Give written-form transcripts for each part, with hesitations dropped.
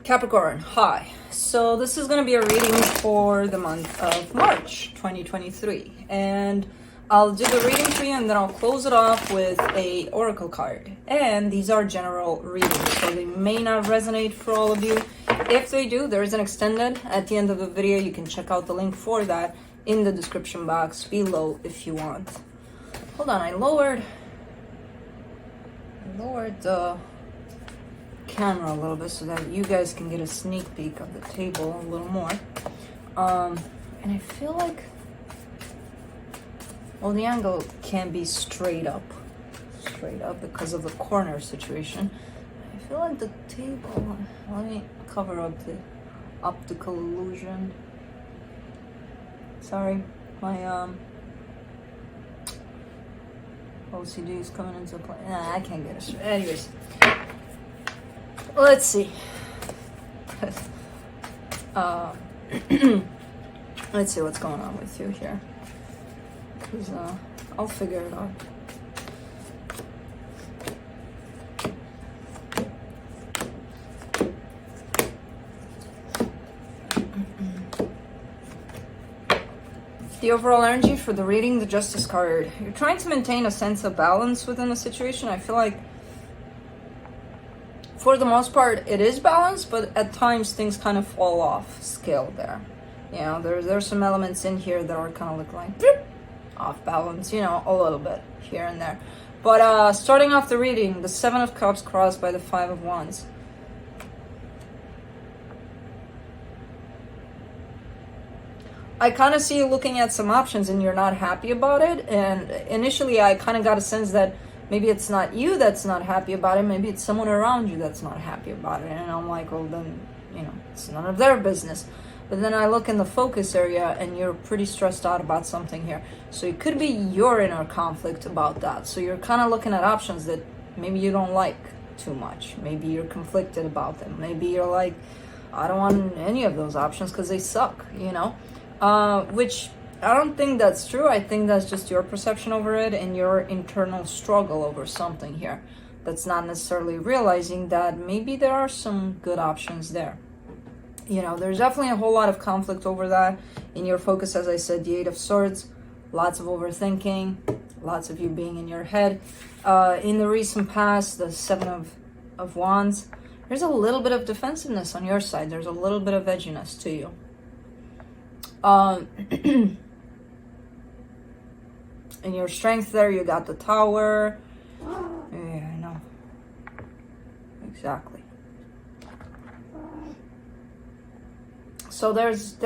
Capricorn, hi. So this is going to be a reading for the month of March 2023. And I'll do the reading for you and then I'll close it off with a oracle card. And these are general readings, so they may not resonate for all of you. If they do, there is an extended at the end of the video. You can check out the link for that in the description box below if you want. Hold on, I lowered the camera a little bit so that you guys can get a sneak peek of the table a little more. And I feel like, well, the angle can't be straight up because of the corner situation. I feel like the table, let me cover up the optical illusion. Sorry, my OCD is coming into play. Nah, I can't get it straight. Anyways, let's see. Let's see what's going on with you here, because I'll figure it out. The overall energy for the reading, the Justice card. You're trying to maintain a sense of balance within a situation. I feel like for the most part it is balanced, but at times things kind of fall off scale there. You know, there's some elements in here that are kind of like off balance, you know, a little bit here and there. But starting off the reading, the Seven of Cups crossed by the Five of Wands. I kind of see you looking at some options and you're not happy about it. And initially I kind of got a sense that maybe it's not you that's not happy about it. Maybe it's someone around you that's not happy about it. And I'm like, well, then, you know, it's none of their business. But then I look in the focus area and you're pretty stressed out about something here. So it could be your inner conflict about that. So you're kind of looking at options that maybe you don't like too much. Maybe you're conflicted about them. Maybe you're like, I don't want any of those options because they suck, you know? Which I don't think that's true. I think that's just your perception over it and your internal struggle over something here. That's not necessarily realizing that maybe there are some good options there. You know, there's definitely a whole lot of conflict over that. In your focus, as I said, the Eight of Swords, lots of overthinking, lots of you being in your head. In the recent past, the Seven of Wands, there's a little bit of defensiveness on your side. There's a little bit of edginess to you. In your strength there, you got the Tower. Yeah, I know. Exactly. So there's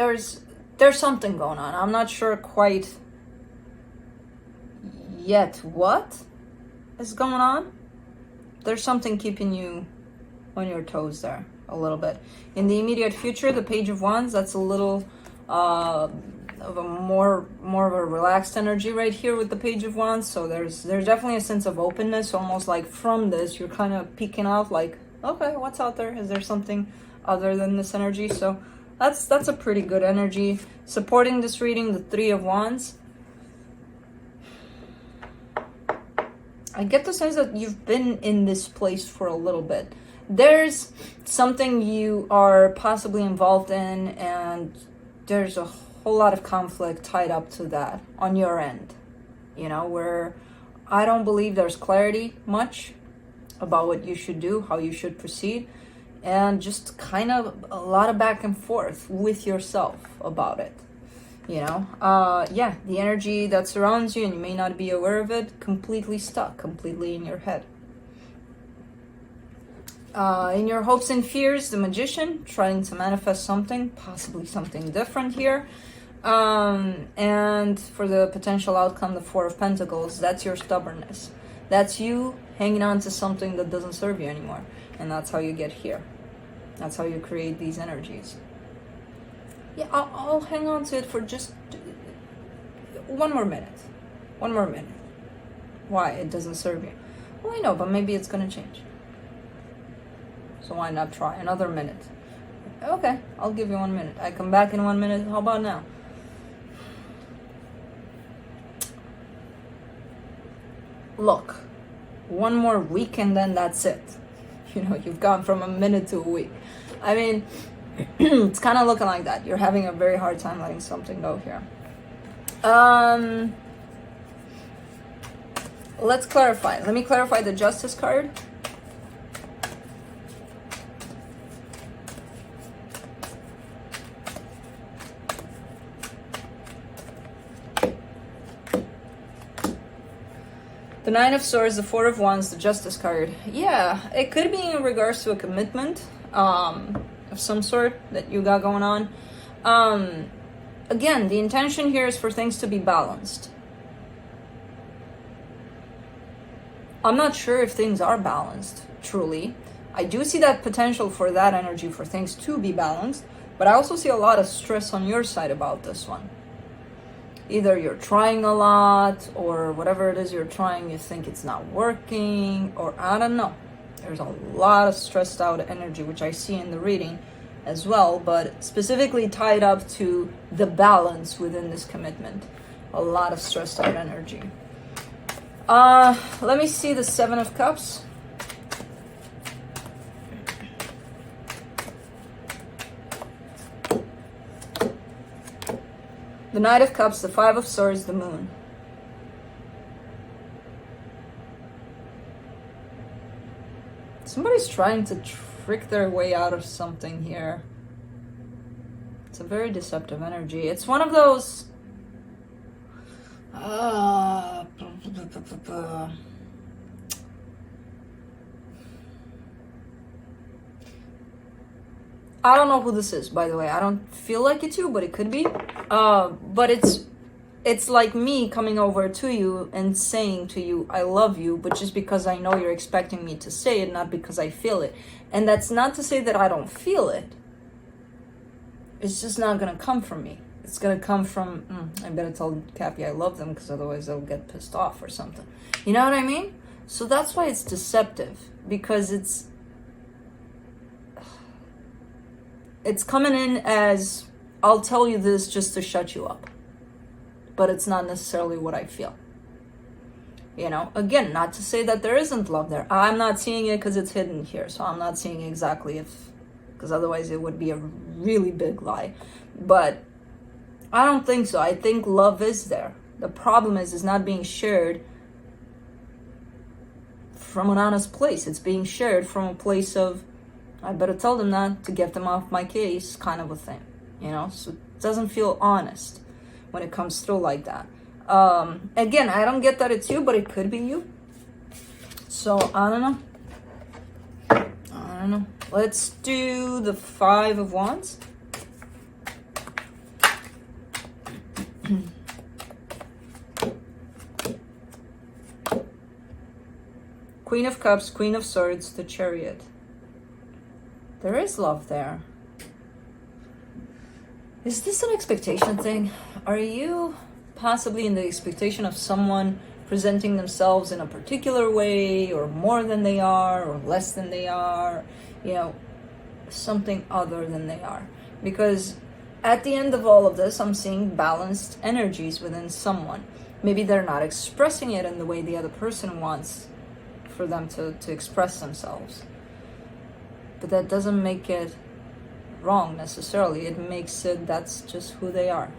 something going on. I'm not sure quite yet what is going on. There's something keeping you on your toes there a little bit. In the immediate future, the Page of Wands, that's a little of a more of a relaxed energy right here with the Page of Wands. So there's definitely a sense of openness, almost like from this you're kind of peeking out like, okay, what's out there? Is there something other than this energy? So that's a pretty good energy. Supporting this reading, the Three of Wands. I get the sense that you've been in this place for a little bit. There's something you are possibly involved in and there's a whole lot of conflict tied up to that on your end, you know, where I don't believe there's clarity much about what you should do, how you should proceed, and just kind of a lot of back and forth with yourself about it, you know. Yeah, the energy that surrounds you, and you may not be aware of it, completely stuck, completely in your head. In your hopes and fears, the Magician, trying to manifest something, possibly something different here. And for the potential outcome, the Four of Pentacles, that's your stubbornness. That's you hanging on to something that doesn't serve you anymore. And that's how you get here. That's how you create these energies. Yeah, I'll hang on to it for just one more minute. One more minute. Why? It doesn't serve you. Well, I know, but maybe it's going to change. So why not try another minute? Okay, I'll give you 1 minute. I come back in 1 minute. How about now? Look, one more week and then that's it. You know, you've gone from a minute to a week. I mean, it's kind of looking like that. You're having a very hard time letting something go here. Let's clarify. Let me clarify the Justice card. The Nine of Swords, the Four of Wands, the Justice card. Yeah, it could be in regards to a commitment of some sort that you got going on. Again, the intention here is for things to be balanced. I'm not sure if things are balanced, truly. I do see that potential for that energy for things to be balanced, but I also see a lot of stress on your side about this one. Either you're trying a lot, or whatever it is you're trying, you think it's not working, or I don't know. There's a lot of stressed out energy, which I see in the reading as well, but specifically tied up to the balance within this commitment. A lot of stressed out energy. Let me see the Seven of Cups. The Knight of Cups, the Five of Swords, the Moon. Somebody's trying to trick their way out of something here. It's a very deceptive energy. It's one of those... I don't know who this is, by the way. I don't feel like it too, but it could be. But it's like me coming over to you and saying to you, I love you, but just because I know you're expecting me to say it, not because I feel it. And that's not to say that I don't feel it. It's just not going to come from me. It's going to come from, I better tell Cappy I love them, because otherwise they'll get pissed off or something. You know what I mean? So that's why it's deceptive, because it's coming in as, I'll tell you this just to shut you up. But it's not necessarily what I feel. You know, again, not to say that there isn't love there. I'm not seeing it because it's hidden here. So I'm not seeing exactly because otherwise it would be a really big lie. But I don't think so. I think love is there. The problem is not being shared from an honest place. It's being shared from a place of, I better tell them that to get them off my case, kind of a thing, you know? So it doesn't feel honest when it comes through like that. Again, I don't get that it's you, but it could be you. So, I don't know. Let's do the Five of Wands. Queen of Cups, Queen of Swords, the Chariot. There is love there. Is this an expectation thing? Are you possibly in the expectation of someone presenting themselves in a particular way, or more than they are, or less than they are, you know, something other than they are? Because at the end of all of this, I'm seeing balanced energies within someone. Maybe they're not expressing it in the way the other person wants for them to express themselves. But that doesn't make it wrong necessarily. It makes it, that's just who they are.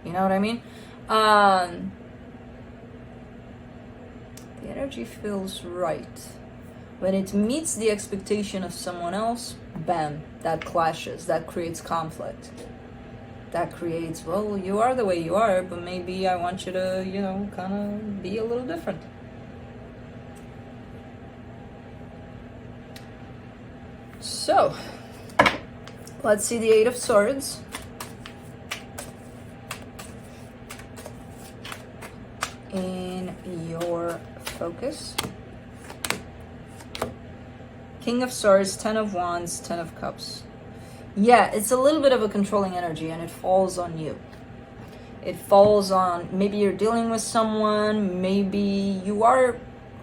You know what I mean? The energy feels right. When it meets the expectation of someone else, bam, that clashes. That creates conflict. That creates, well, you are the way you are, but maybe I want you to, you know, kind of be a little different. So, let's see the Eight of Swords. In your focus. King of Swords, Ten of Wands, Ten of Cups. Yeah, it's a little bit of a controlling energy, and it falls on you. It falls on, maybe you're dealing with someone, maybe you are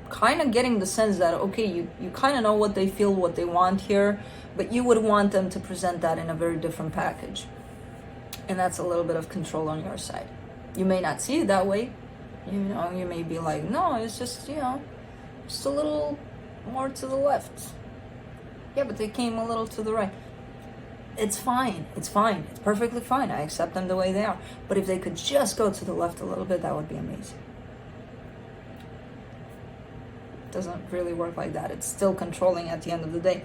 kind of getting the sense that, okay, you kind of know what they feel, what they want here, but you would want them to present that in a very different package. And that's a little bit of control on your side. You may not see it that way. You know, you may be like, no, it's just, you know, just a little more to the left. Yeah, but they came a little to the right. it's fine. It's fine. It's perfectly fine. I accept them the way they are. But if they could just go to the left a little bit, that would be amazing. It doesn't really work like that. It's still controlling at the end of the day.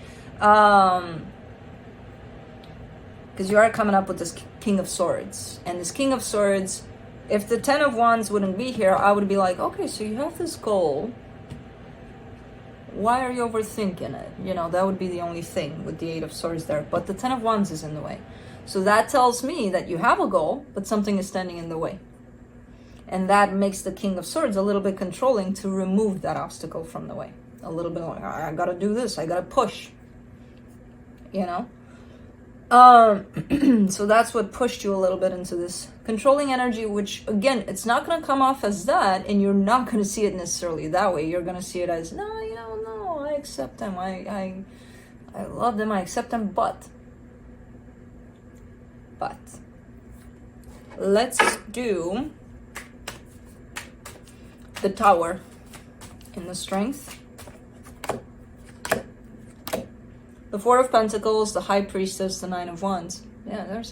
Because you are coming up with this King of Swords. And this King of Swords, if the Ten of Wands wouldn't be here, I would be like, okay, so you have this goal. Why are you overthinking it? You know, that would be the only thing with the Eight of Swords there. But the Ten of Wands is in the way. So that tells me that you have a goal, but something is standing in the way. And that makes the King of Swords a little bit controlling to remove that obstacle from the way. A little bit like, I gotta do this, I gotta push. You know? So that's what pushed you a little bit into this controlling energy, which again, it's not going to come off as that, and you're not going to see it necessarily that way. You're going to see it as, no, you know, no, I accept them. I love them. I accept them. But let's do the Tower in the Strength. The Four of Pentacles, the High Priestess, the Nine of Wands. Yeah,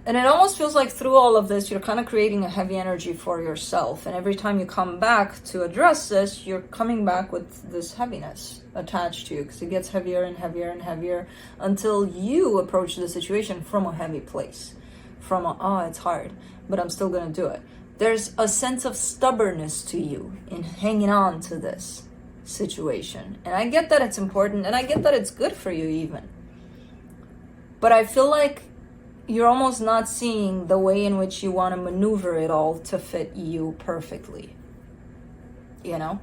and it almost feels like through all of this, you're kind of creating a heavy energy for yourself. And every time you come back to address this, you're coming back with this heaviness attached to you, because it gets heavier and heavier and heavier until you approach the situation from a heavy place. From it's hard, but I'm still going to do it. There's a sense of stubbornness to you in hanging on to this situation. And I get that it's important, and I get that it's good for you even. But I feel like you're almost not seeing the way in which you want to maneuver it all to fit you perfectly. You know?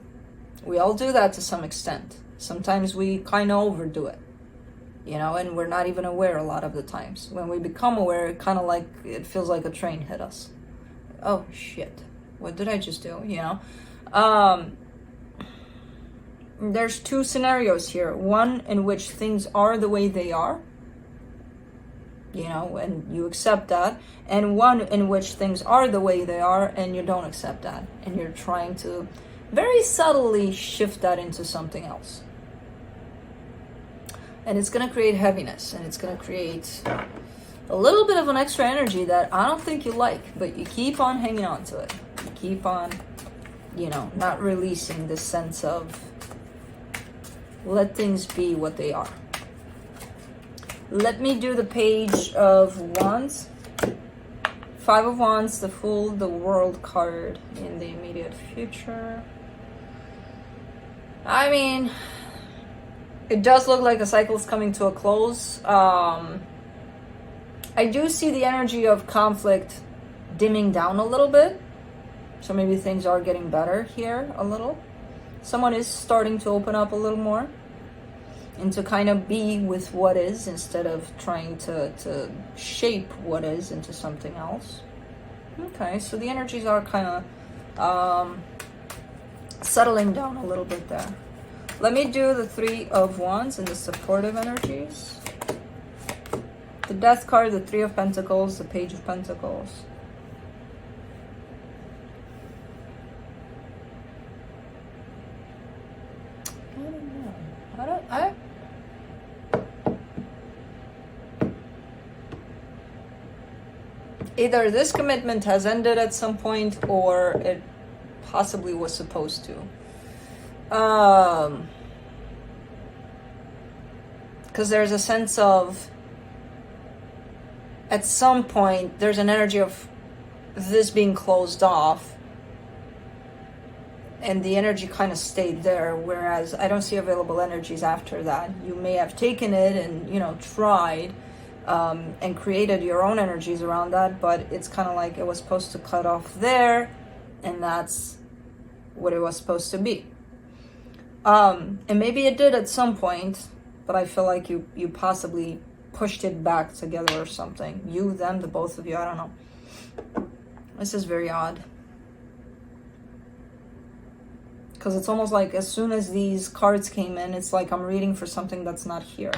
We all do that to some extent. Sometimes we kind of overdo it. You know, and we're not even aware a lot of the times. When we become aware, it feels like a train hit us. Oh shit, what did I just do? You know? There's two scenarios here. One in which things are the way they are, you know, and you accept that. And one in which things are the way they are and you don't accept that. And you're trying to very subtly shift that into something else. And it's going to create heaviness, and it's going to create a little bit of an extra energy that I don't think you like, but you keep on hanging on to it. You keep on, you know, not releasing this sense of let things be what they are. Let me do the Page of Wands. Five of Wands, the Fool, the World card in the immediate future. I mean, it does look like a cycle is coming to a close. I do see the energy of conflict dimming down a little bit. So maybe things are getting better here a little. Someone is starting to open up a little more and to kind of be with what is instead of trying to shape what is into something else. Okay, so the energies are kind of settling down a little bit there. Let me do the Three of Wands and the supportive energies. The Death card, the Three of Pentacles, the Page of Pentacles. I don't know. Either this commitment has ended at some point, or it possibly was supposed to. Because there's a sense of, at some point, there's an energy of this being closed off, and the energy kind of stayed there, whereas I don't see available energies after that. You may have taken it and, you know, tried and created your own energies around that, but it's kind of like it was supposed to cut off there, and that's what it was supposed to be. And maybe it did at some point, but I feel like you possibly pushed it back together or something. You, them, the both of you, I don't know. This is very odd. Because it's almost like as soon as these cards came in, it's like I'm reading for something that's not here.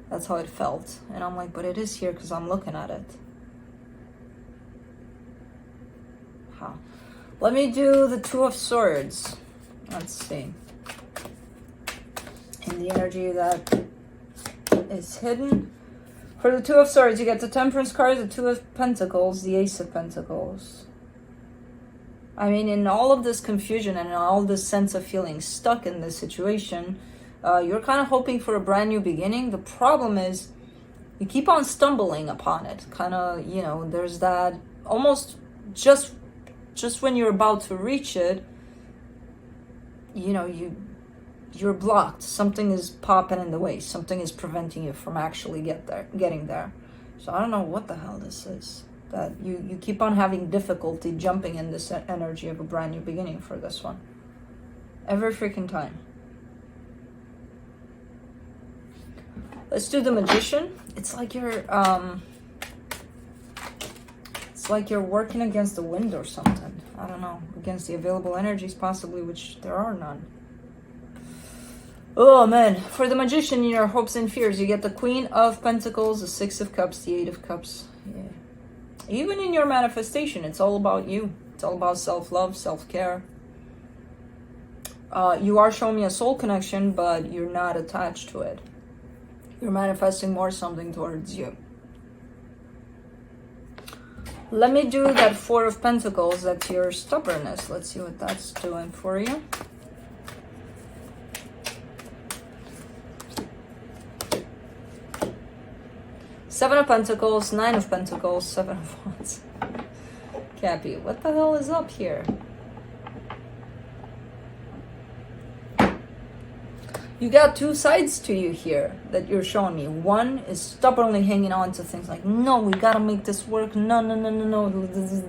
That's how it felt. And I'm like, but it is here because I'm looking at it. Huh. Let me do the Two of Swords. Let's see. And the energy that is hidden. For the Two of Swords, you get the Temperance card, the Two of Pentacles, the Ace of Pentacles. I mean, in all of this confusion and in all this sense of feeling stuck in this situation, you're kind of hoping for a brand new beginning. The problem is you keep on stumbling upon it. Kind of, you know, there's that almost just when you're about to reach it, you know, you're blocked. Something is popping in the way. Something is preventing you from actually getting there. So I don't know what the hell this is. That you keep on having difficulty jumping in this energy of a brand new beginning for this one. Every freaking time. Let's do the Magician. It's like you're working against the wind or something. I don't know. Against the available energies possibly, which there are none. Oh man, for the Magician, in your hopes and fears, you get the Queen of Pentacles, the Six of Cups, the Eight of Cups. Yeah. Even in your manifestation, it's all about you. It's all about self-love, self-care. You are showing me a soul connection, but you're not attached to it. You're manifesting more something towards you. Let me do that Four of Pentacles. That's your stubbornness. Let's see what that's doing for you. Seven of Pentacles, Nine of Pentacles, Seven of Wands. Cappy, what the hell is up here? You got two sides to you here that you're showing me. One is stubbornly hanging on to things like, no, we gotta make this work. No,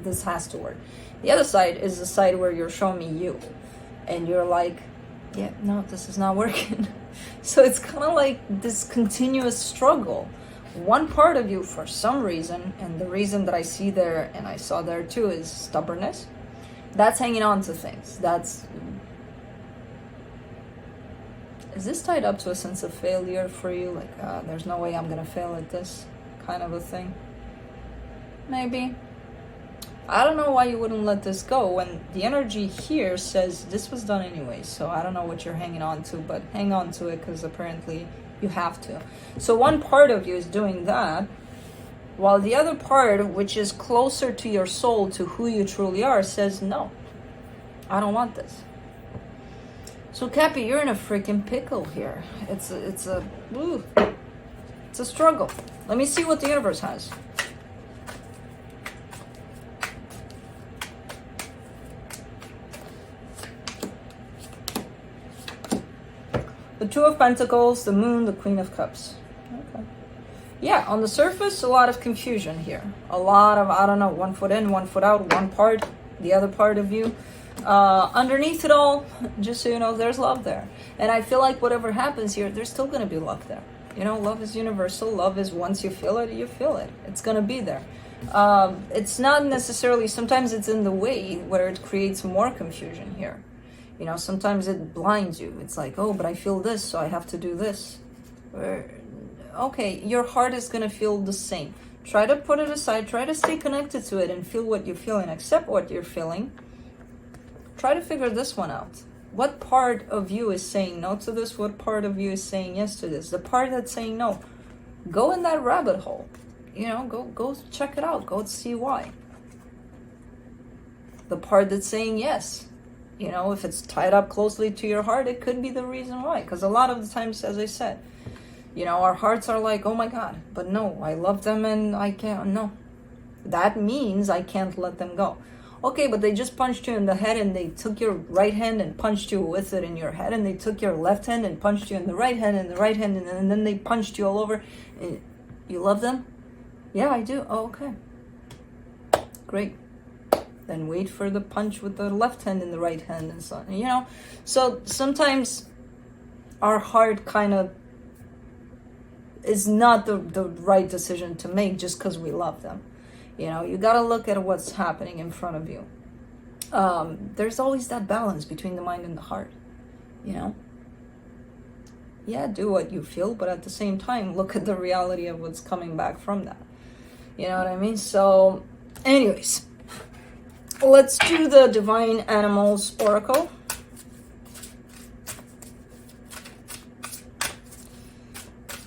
this has to work. The other side is the side where you're showing me you. And you're like, yeah, no, this is not working. So it's kind of like this continuous struggle. One part of you, for some reason, and the reason that I see there and I saw there too, is stubbornness. That's hanging on to things. Is this tied up to a sense of failure for you? Like, there's no way I'm gonna fail at this kind of a thing? Maybe. I don't know why you wouldn't let this go when the energy here says this was done anyway. So I don't know what you're hanging on to, but hang on to it because apparently you have to. So one part of you is doing that, while the other part, which is closer to your soul, to who you truly are, says no, I don't want this. So Cappy, you're in a freaking pickle here. It's a struggle. Let me see what the universe has. The Two of Pentacles, the Moon, the Queen of Cups. Okay. Yeah, on the surface, a lot of confusion here. A lot of, I don't know, one foot in, one foot out, one part, the other part of you. Underneath it all, just so you know, there's love there. And I feel like whatever happens here, there's still going to be love there. You know, love is universal. Love is once you feel it, you feel it. It's going to be there. It's not necessarily, sometimes it's in the way where it creates more confusion here. You know, sometimes it blinds you. It's like, oh, but I feel this, so I have to do this. Okay, your heart is going to feel the same. Try to put it aside. Try to stay connected to it and feel what you're feeling. Accept what you're feeling. Try to figure this one out. What part of you is saying no to this? What part of you is saying yes to this? The part that's saying no, go in that rabbit hole. You know, go check it out. Go see why. The part that's saying yes, you know, if it's tied up closely to your heart, it could be the reason why. Because a lot of the times, as I said, you know, our hearts are like, oh my God, but no, I love them and I can't, no. That means I can't let them go. Okay, but they just punched you in the head and they took your right hand and punched you with it in your head, and they took your left hand and punched you in the right hand and the right hand, and then they punched you all over. You love them? Yeah, I do. Oh, okay. Great. Then wait for the punch with the left hand and the right hand and so on. You know, so sometimes our heart kind of is not the right decision to make just because we love them. You know, you got to look at what's happening in front of you. There's always that balance between the mind and the heart, you know. Yeah, do what you feel, but at the same time, look at the reality of what's coming back from that. You know what I mean? So, anyways, let's do the Divine Animals Oracle.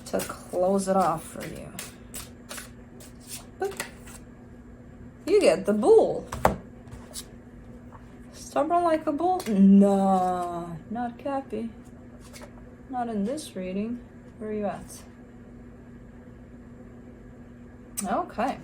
To close it off for you. But you get the bull. Stubborn like a bull? No, not Cappy. Not in this reading. Where are you at? Okay.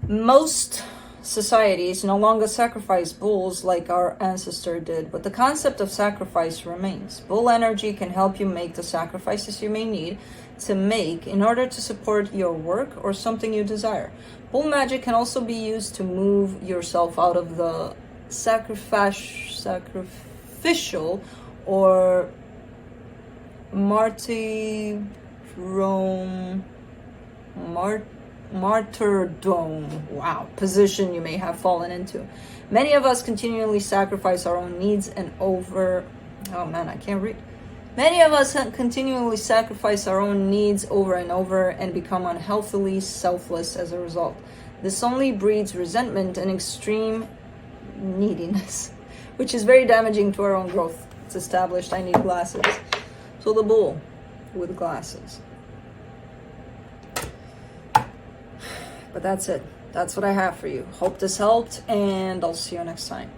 Most societies no longer sacrifice bulls like our ancestor did, but the concept of sacrifice remains. Bull energy can help you make the sacrifices you may need to make in order to support your work or something you desire. Bull magic can also be used to move yourself out of the sacrificial or martyrdom, position you may have fallen into. Many of us continually sacrifice our own needs and Many of us continually sacrifice our own needs over and over and become unhealthily selfless as a result. This only breeds resentment and extreme neediness, which is very damaging to our own growth. It's established. I need glasses. So the bull with glasses. But that's it. That's what I have for you. Hope this helped, and I'll see you next time.